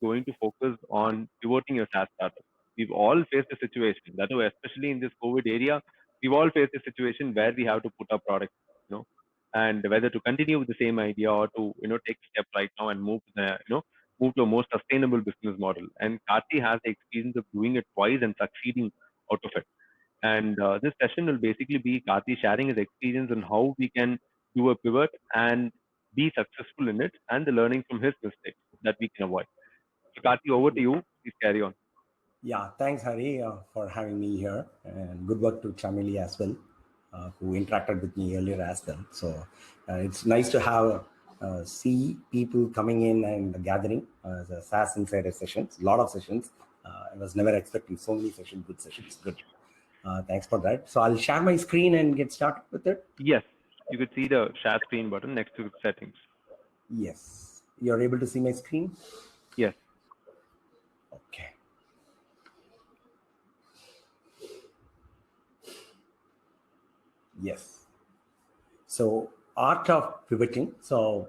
going to focus on pivoting your SaaS startup. We've all faced a situation that, especially in this COVID area, we've all faced a situation where we have to put our product, you know, and whether to continue with the same idea or to, take a step right now and move to move to a more sustainable business model. And Karthi has the experience of doing it twice and succeeding out of it. And this session will basically be Karthi sharing his experience on how we can do a pivot and be successful in it, and the learning from his mistakes that we can avoid. So, Karthi, over to you. Please carry on. Yeah, thanks, Hari, for having me here, and good work to Chamili as well, who interacted with me earlier as well. So it's nice to have see people coming in and gathering the SaaS Insider sessions. A lot of sessions. I was never expecting so many sessions, good sessions. Good. Thanks for that. So I'll share my screen and get started with it. Yes, you could see the share screen button next to settings. Yes, you're able to see my screen. Yes. Okay. Yes. So art of pivoting. So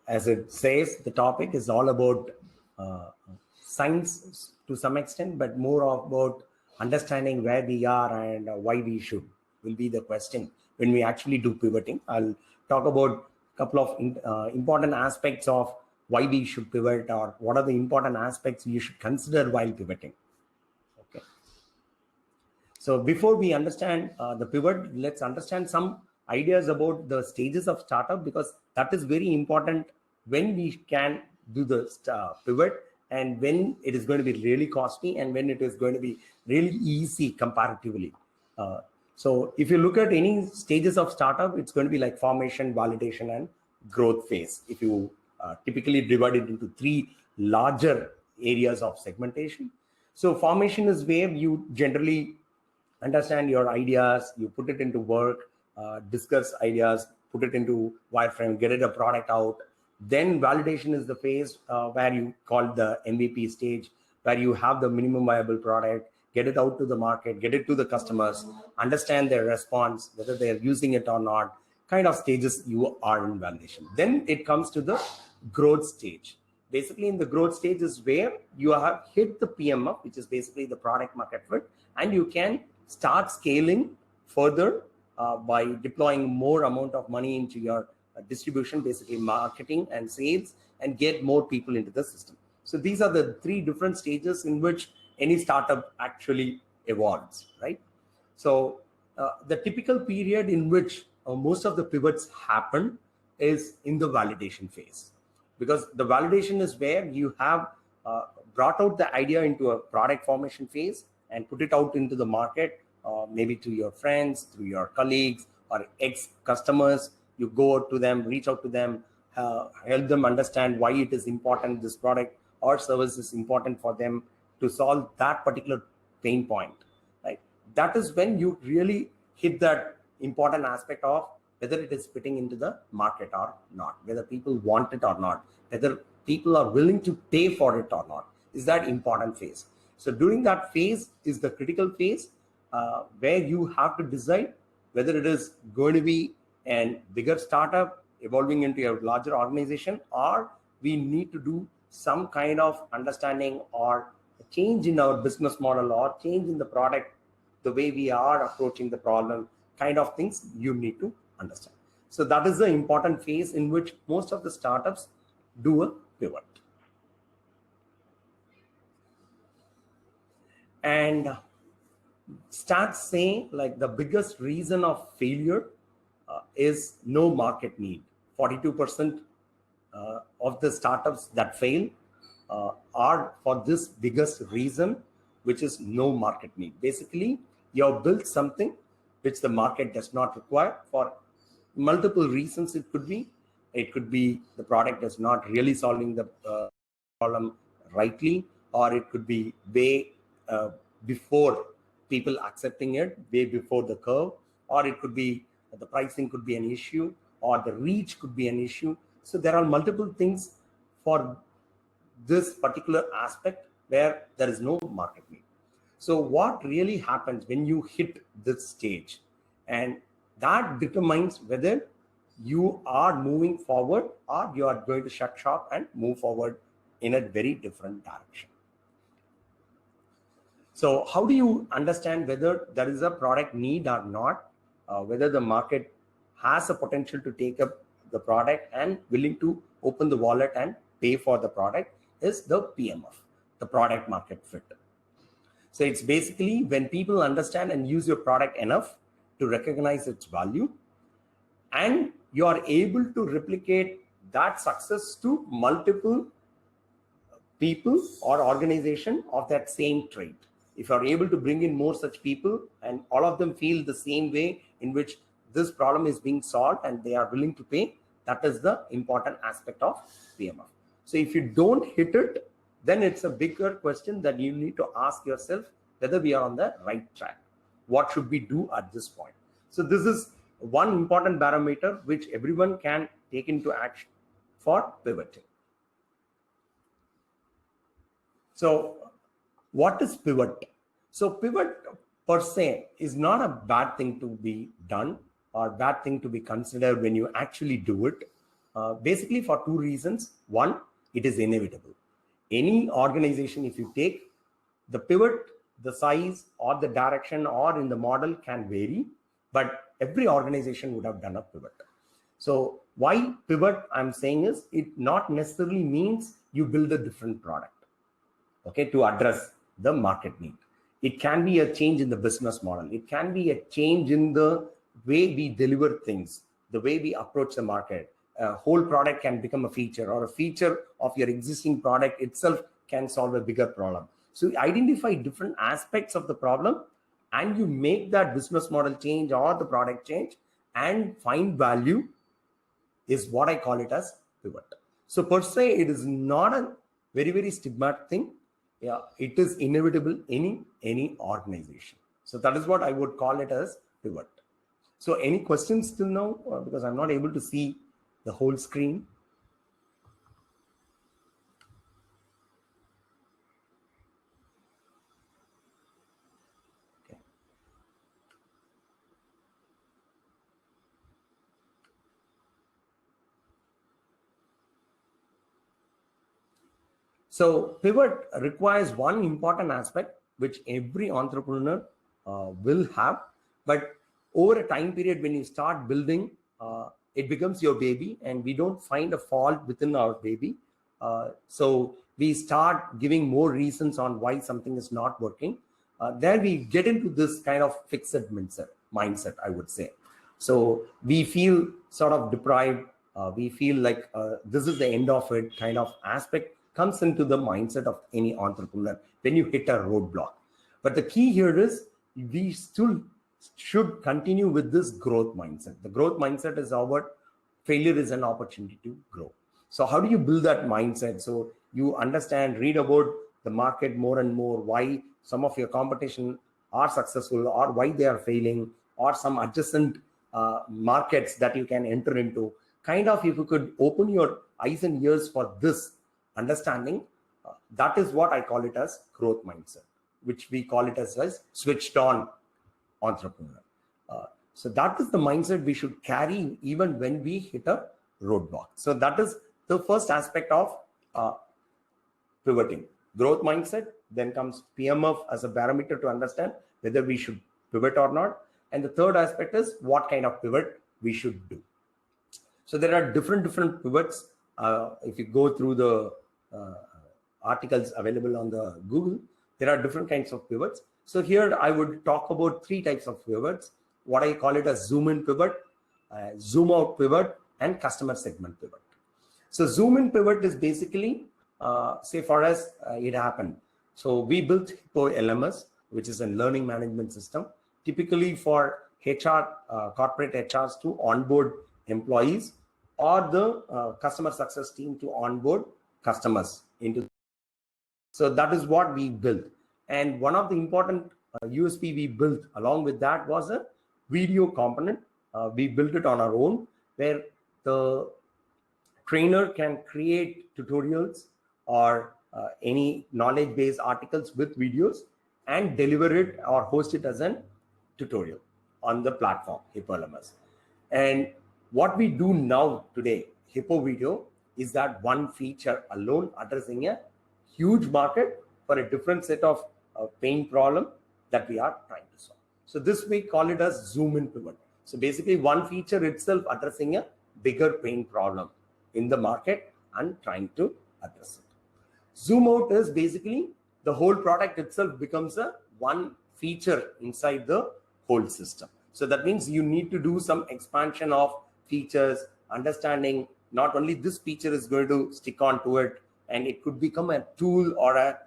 as it says, the topic is all about science to some extent, but more about understanding where we are and why we should will be the question when we actually do pivoting. I'll talk about a couple of important aspects of why we should pivot, or what are the important aspects you should consider while pivoting. Okay. So before we understand the pivot, let's understand some ideas about the stages of startup, because that is very important when we can do the pivot, and when it is going to be really costly, and when it is going to be really easy comparatively. So if you look at any stages of startup, it's going to be like formation, validation, and growth phase. If you typically divide it into three larger areas of segmentation. So formation is where you generally understand your ideas, you put it into work, discuss ideas, put it into wireframe, get it a product out. Then validation is the phase where you call the MVP stage, where you have the minimum viable product, get it out to the market, get it to the customers, understand their response, whether they're using it or not, kind of stages you are in validation. Then it comes to the growth stage. Basically, in the growth stage is where you have hit the PMF, which is basically the product market fit, and you can start scaling further by deploying more amount of money into your distribution, basically marketing and sales, and get more people into the system. So these are the three different stages in which any startup actually evolves, right? So the typical period in which most of the pivots happen is in the validation phase, because the validation is where you have brought out the idea into a product formation phase and put it out into the market, maybe to your friends, through your colleagues or ex-customers. You go to them, reach out to them, help them understand why it is important, this product or service is important for them to solve that particular pain point, right? That is when you really hit that important aspect of whether it is fitting into the market or not, whether people want it or not, whether people are willing to pay for it or not, is that important phase. So during that phase is the critical phase where you have to decide whether it is going to be a bigger startup evolving into a larger organization, or we need to do some kind of understanding or change in our business model, or change in the product, the way we are approaching the problem, kind of things you need to understand. So that is the important phase in which most of the startups do a pivot. And start saying like the biggest reason of failure is no market need. 42% of the startups that fail are for this biggest reason, which is no market need. Basically, you have built something which the market does not require for multiple reasons. It could be the product is not really solving the problem rightly, or it could be way before people accepting it, way before the curve, or it could be the pricing could be an issue, or the reach could be an issue. So there are multiple things for this particular aspect where there is no market need. So what really happens when you hit this stage, and that determines whether you are moving forward or you are going to shut shop and move forward in a very different direction. So how do you understand whether there is a product need or not, whether the market has a potential to take up the product and willing to open the wallet and pay for the product, is the PMF, the product market fit. So it's basically when people understand and use your product enough to recognize its value, and you are able to replicate that success to multiple people or organization of that same trait. If you are able to bring in more such people and all of them feel the same way in which this problem is being solved and they are willing to pay, that is the important aspect of PMF. So if you don't hit it, then it's a bigger question that you need to ask yourself whether we are on the right track. What should we do at this point? So this is one important barometer which everyone can take into action for pivoting. So what is pivot? So pivot per se is not a bad thing to be done or bad thing to be considered when you actually do it. Basically for two reasons. One, it is inevitable. Any organization, if you take the pivot, the size or the direction or in the model can vary, but every organization would have done a pivot. So why pivot I'm saying is it not necessarily means you build a different product, okay, to address the market need. It can be a change in the business model. It can be a change in the way we deliver things, the way we approach the market. A whole product can become a feature, or a feature of your existing product itself can solve a bigger problem. So you identify different aspects of the problem and you make that business model change or the product change and find value is what I call it as pivot. So per se, it is not a very, very stigmatic thing. Yeah, it is inevitable in any organization. So that is what I would call it as pivot. So any questions till now? Because I'm not able to see the whole screen. Okay. So pivot requires one important aspect which every entrepreneur will have, but over a time period when you start building, it becomes your baby and we don't find a fault within our baby. So we start giving more reasons on why something is not working. Then we get into this kind of fixed mindset, I would say. So we feel sort of deprived. We feel like this is the end of it kind of aspect comes into the mindset of any entrepreneur when you hit a roadblock. But the key here is we still should continue with this growth mindset. The growth mindset is our failure is an opportunity to grow. So how do you build that mindset? So you understand, read about the market more and more, why some of your competition are successful or why they are failing, or some adjacent markets that you can enter into. Kind of, if you could open your eyes and ears for this understanding, that is what I call it as growth mindset, which we call it as switched on entrepreneur. So that is the mindset we should carry even when we hit a roadblock. So that is the first aspect of pivoting. Growth mindset, then comes PMF as a barometer to understand whether we should pivot or not. And the third aspect is what kind of pivot we should do. So there are different pivots. If you go through the articles available on the Google, there are different kinds of pivots. So here I would talk about three types of pivots. What I call it as zoom in pivot, zoom out pivot, and customer segment pivot. So zoom in pivot is basically, say for us, it happened. So we built Hippo LMS, which is a learning management system, typically for HR, corporate HRs to onboard employees, or the customer success team to onboard customers into. So that is what we built. And one of the important USP we built along with that was a video component. We built it on our own, where the trainer can create tutorials or any knowledge-based articles with videos and deliver it or host it as a tutorial on the platform, Hippo LMS. And what we do now today, Hippo Video, is that one feature alone addressing a huge market for a different set of pain problem that we are trying to solve. So this we call it as zoom in pivot. So basically one feature itself addressing a bigger pain problem in the market and trying to address it. Zoom out is basically the whole product itself becomes a one feature inside the whole system. So that means you need to do some expansion of features, understanding not only this feature is going to stick on to it, and it could become a tool or a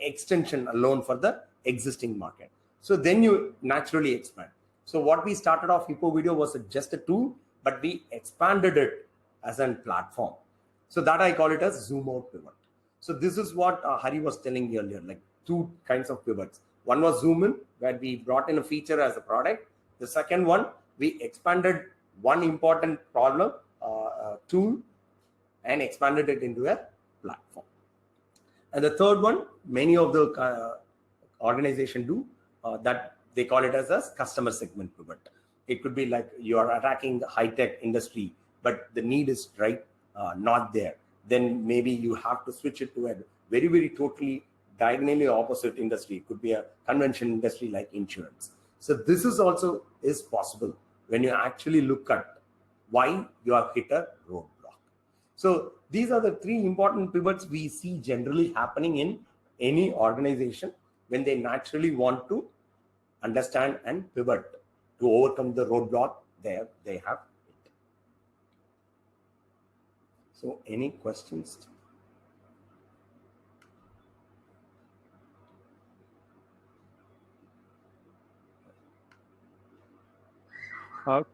extension alone for the existing market. So then you naturally expand. So what we started off Hippo Video was just a tool, but we expanded it as a platform. So that I call it as zoom out pivot. So this is what Hari was telling earlier, like two kinds of pivots. One was zoom in, where we brought in a feature as a product. The second one, we expanded one important problem tool and expanded it into a platform. And the third one, many of the organizations do that they call it as a customer segment pivot. It could be like you are attacking the high-tech industry, but the need is not there. Then maybe you have to switch it to a very, very totally diagonally opposite industry. It could be a conventional industry like insurance. So this is also is possible when you actually look at why you have hit a roadblock. So these are the three important pivots we see generally happening in any organization when they naturally want to understand and pivot to overcome the roadblock there they have hit. So any questions?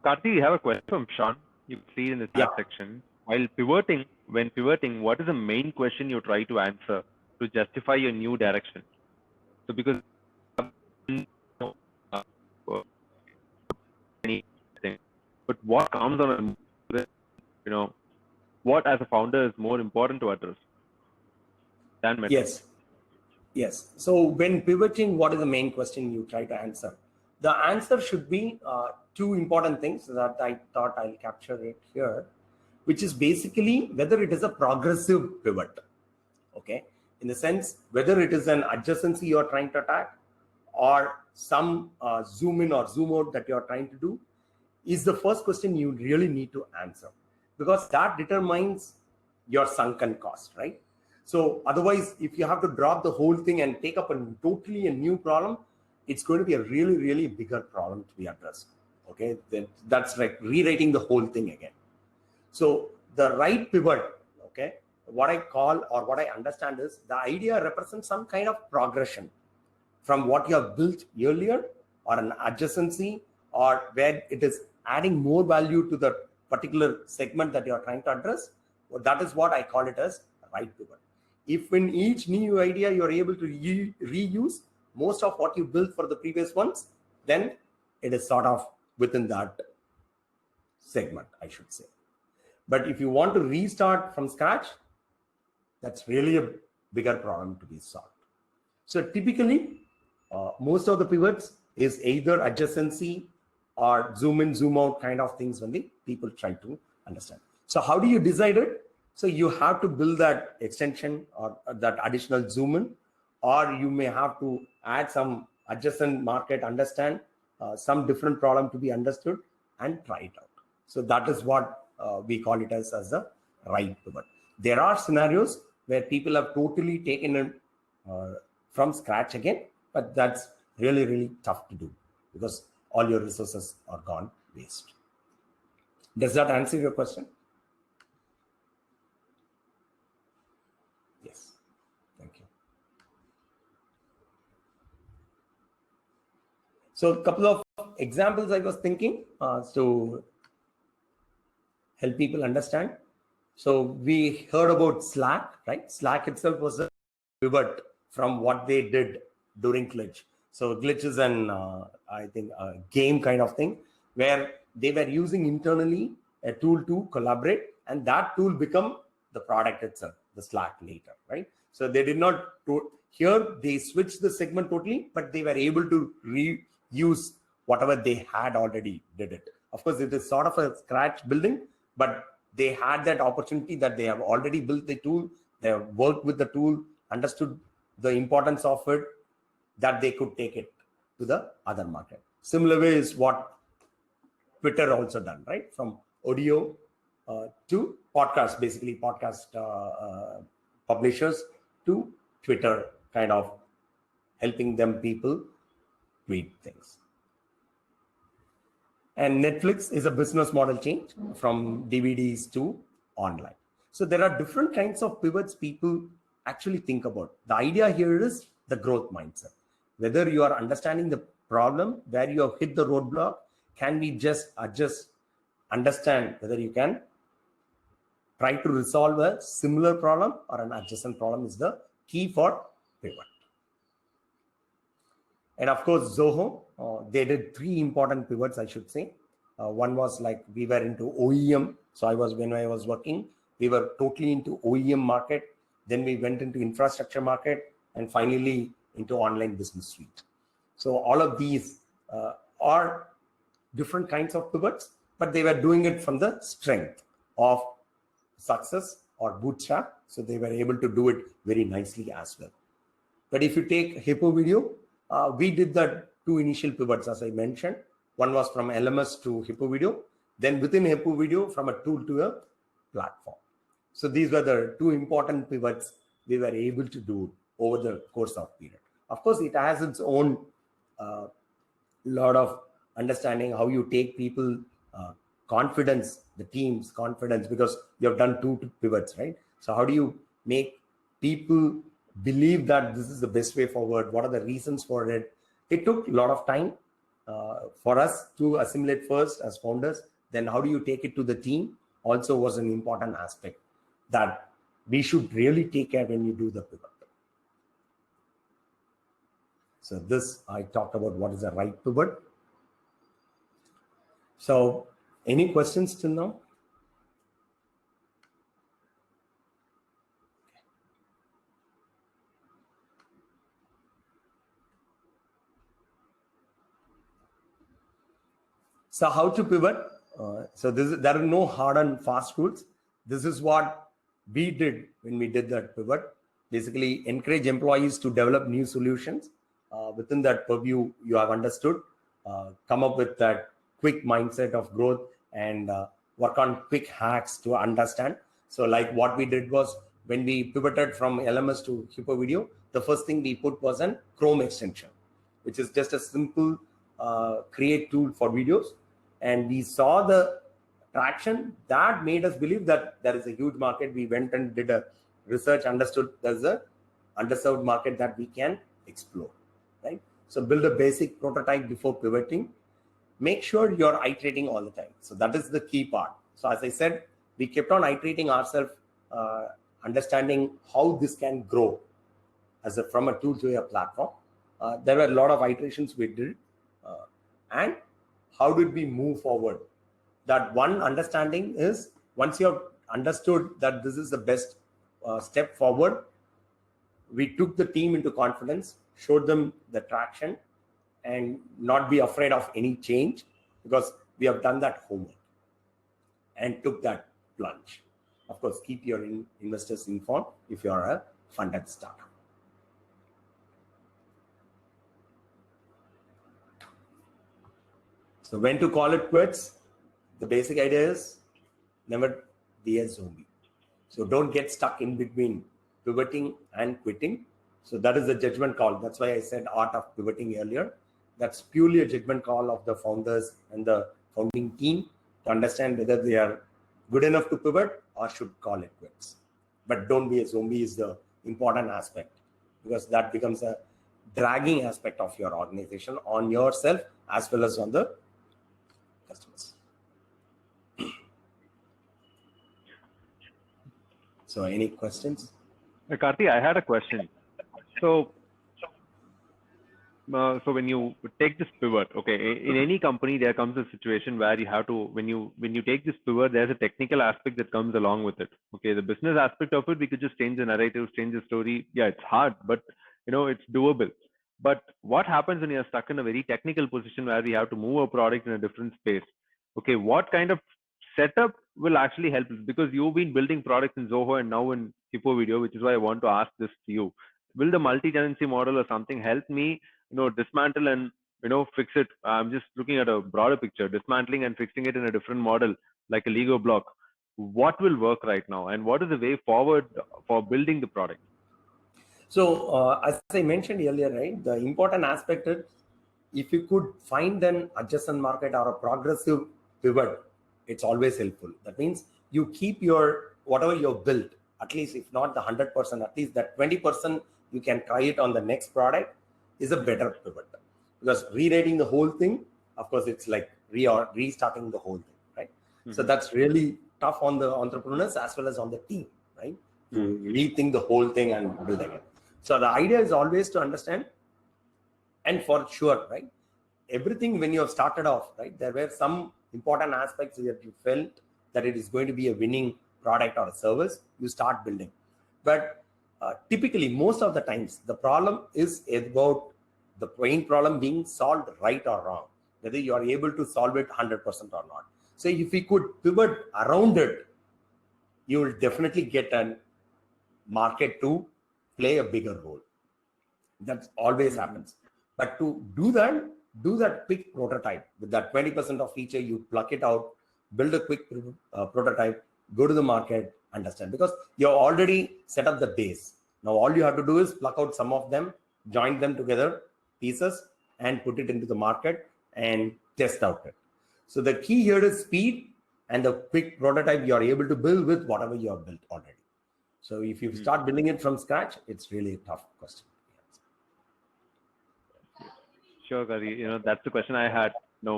Karthi, you have a question from Sean. You see in the chat section. While pivoting, when pivoting, what is the main question you try to answer to justify your new direction? So because anything, but what comes on a, what as a founder is more important to address than metrics? Yes. So when pivoting, what is the main question you try to answer? The answer should be two important things that I thought I'll capture it here, which is basically whether it is a progressive pivot, okay? In the sense, whether it is an adjacency you're trying to attack or some zoom in or zoom out that you're trying to do is the first question you really need to answer, because that determines your sunken cost, right? So otherwise, if you have to drop the whole thing and take up a totally a new problem, it's going to be a really, really bigger problem to be addressed. Okay, then that's like rewriting the whole thing again. So the right pivot, okay, what I call or what I understand is the idea represents some kind of progression from what you have built earlier or an adjacency or where it is adding more value to the particular segment that you are trying to address. Well, that is what I call it as right pivot. If in each new idea you are able to reuse most of what you built for the previous ones, then it is sort of within that segment, I should say. But if you want to restart from scratch, that's really a bigger problem to be solved. So typically, most of the pivots is either adjacency or zoom in, zoom out kind of things when the people try to understand. So how do you decide it? So you have to build that extension or that additional zoom in, or you may have to add some adjacent market, understand some different problem to be understood and try it out. So that is what we call it as a right pivot. There are scenarios where people have totally taken it from scratch again, but that's really, really tough to do because all your resources are gone waste. Does that answer your question? Yes. Thank you. So a couple of examples I was thinking to help people understand. So we heard about Slack, right? Slack itself was a pivot from what they did during Glitch. So Glitch is an, I think, a game kind of thing where they were using internally a tool to collaborate, and that tool become the product itself, the Slack later, right? So they did not, here they switched the segment totally, but they were able to reuse whatever they had already did it. Of course, it is sort of a scratch building, but they had that opportunity that they have already built the tool, they have worked with the tool, understood the importance of it, that they could take it to the other market. Similar way is what Twitter also done, right? From audio to podcast, basically podcast publishers to Twitter, kind of helping them people tweet things. And Netflix is a business model change from DVDs to online. So there are different kinds of pivots people actually think about. The idea here is the growth mindset. Whether you are understanding the problem, where you have hit the roadblock, can we just adjust, understand whether you can try to resolve a similar problem or an adjacent problem is the key for pivot. And of course, Zoho, they did 3 important pivots, I should say. One was like we were into OEM. So when I was working, we were totally into OEM market. Then we went into infrastructure market and finally into online business suite. So all of these are different kinds of pivots, but they were doing it from the strength of success or bootstrap. So they were able to do it very nicely as well. But if you take Hippo Video, we did the 2 initial pivots, as I mentioned. One was from LMS to Hippo Video, then within Hippo Video from a tool to a platform. So these were the 2 important pivots we were able to do over the course of period. Of course, it has its own lot of understanding how you take people confidence, the team's confidence, because you have done 2 pivots, right? So how do you make people believe that this is the best way forward? What are the reasons for it? It took a lot of time for us to assimilate first as founders. Then how do you take it to the team also was an important aspect that we should really take care when you do the pivot. So this, I talked about what is the right pivot. So any questions till now? So how to pivot? There are no hard and fast rules. This is what we did when we did that pivot. Basically, encourage employees to develop new solutions. Within that purview, you have understood, come up with that quick mindset of growth and work on quick hacks to understand. So like what we did was when we pivoted from LMS to Hippo Video, the first thing we put was an Chrome extension, which is just a simple create tool for videos. And we saw the traction that made us believe that there is a huge market. We went and did a research, understood there's a underserved market that we can explore, right? So build a basic prototype before pivoting. Make sure you're iterating all the time. So that is the key part. So as I said, we kept on iterating ourselves, understanding how this can grow from a tool to a platform. There were a lot of iterations we did. And how did we move forward? That one understanding is once you have understood that this is the best step forward, we took the team into confidence, showed them the traction, and not be afraid of any change because we have done that homework and took that plunge. Of course, keep your investors informed if you are a funded startup. So when to call it quits? The basic idea is never be a zombie. So don't get stuck in between pivoting and quitting. So that is a judgment call. That's why I said art of pivoting earlier. That's purely a judgment call of the founders and the founding team to understand whether they are good enough to pivot or should call it quits. But don't be a zombie is the important aspect, because that becomes a dragging aspect of your organization on yourself as well as on the customers. So any questions? Karthi, I had a question. So when you take this pivot, okay, in any company there comes a situation where you have to, when you take this pivot, there's a technical aspect that comes along with it. Okay, the business aspect of it, we could just change the narrative, change the story. Yeah, it's hard, but it's doable. But what happens when you're stuck in a very technical position where we have to move a product in a different space? Okay, what kind of setup will actually help us because you've been building products in Zoho and now in Hippo Video, which is why I want to ask this to you. Will the multi-tenancy model or something help me, dismantle and fix it? I'm just looking at a broader picture, dismantling and fixing it in a different model, like a Lego block. What will work right now, and what is the way forward for building the product? So, as I mentioned earlier, right, the important aspect is if you could find an adjacent market or a progressive pivot, it's always helpful. That means you keep your whatever you've built, at least if not the 100%, at least that 20% you can try it on the next product is a better pivot. Because rewriting the whole thing, of course, it's like restarting the whole thing, right? So that's really tough on the entrepreneurs as well as on the team, right? To rethink the whole thing and build again. So the idea is always to understand, and for sure, right, everything when you have started off, right, there were some important aspects that you felt that it is going to be a winning product or a service, you start building. But typically, most of the times, the problem is about the main problem being solved right or wrong, whether you are able to solve it 100% or not. So if we could pivot around it, you will definitely get a market to play a bigger role. That always happens. But to do that quick prototype with that 20% of feature, you pluck it out, build a quick prototype, go to the market, understand, because you've already set up the base. Now all you have to do is pluck out some of them, join them together, pieces, and put it into the market and test out it. So the key here is speed and the quick prototype you are able to build with whatever you have built already. So if you start building it from scratch, it's really a tough question. Sure, Kari. That's the question I had.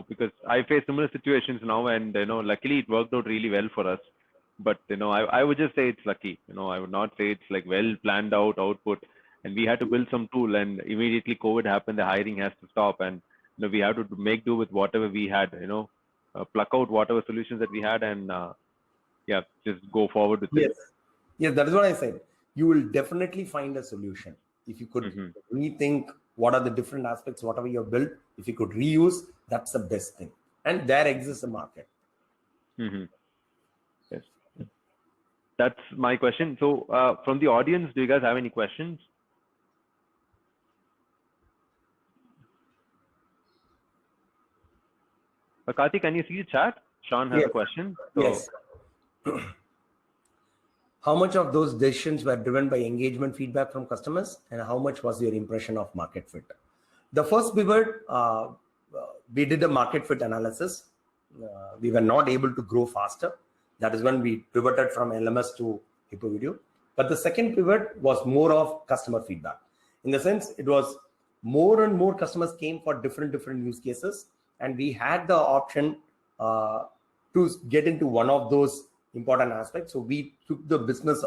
Because I face similar situations now, and luckily it worked out really well for us. But I would just say it's lucky. I would not say it's like well planned out output. And we had to build some tool, and immediately COVID happened. The hiring has to stop, and we have to make do with whatever we had. Pluck out whatever solutions that we had, and just go forward with it. Yes, that is what I said. You will definitely find a solution if you could rethink what are the different aspects, whatever you have built. If you could reuse, that's the best thing, and there exists a market. Yes, that's my question. So, from the audience, do you guys have any questions? Karthik, can you see the chat? Sean has a question. So, yes. How much of those decisions were driven by engagement feedback from customers, and how much was your impression of market fit? The first pivot, we did a market fit analysis. We were not able to grow faster. That is when we pivoted from LMS to Hippo Video. But the second pivot was more of customer feedback. In the sense, it was more and more customers came for different use cases, and we had the option to get into one of those important aspects. So we took the business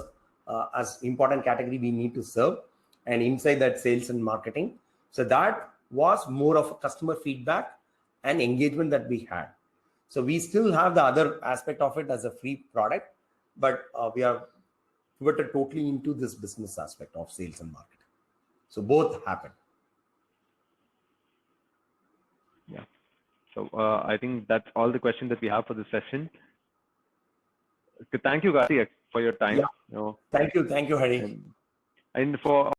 as important category we need to serve, and inside that sales and marketing. So that was more of a customer feedback and engagement that we had. So we still have the other aspect of it as a free product, but we are pivoted totally into this business aspect of sales and marketing. So both happen. Yeah. So I think that's all the questions that we have for this session. Thank you, Karthik, for your time. Yeah. Thank you, Hari. And for